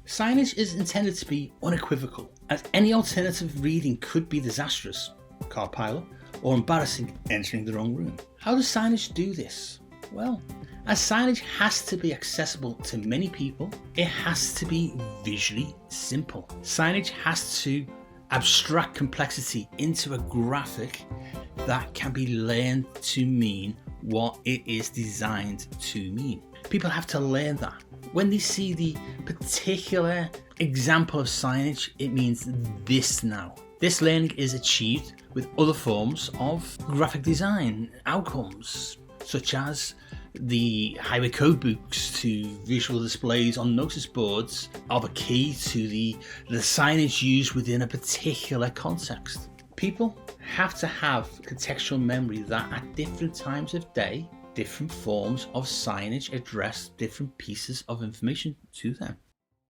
Signage is intended to be unequivocal, as any alternative reading could be disastrous, car pilot, or embarrassing, entering the wrong room. How does signage do this? Well, as signage has to be accessible to many people, it has to be visually simple. Signage has to abstract complexity into a graphic that can be learned to mean what it is designed to mean. People have to learn that. When they see the particular example of signage, it means this now. This learning is achieved with other forms of graphic design outcomes, such as the highway code books to visual displays on notice boards are the key to the signage used within a particular context. People have to have contextual memory that at different times of day, different forms of signage address different pieces of information to them.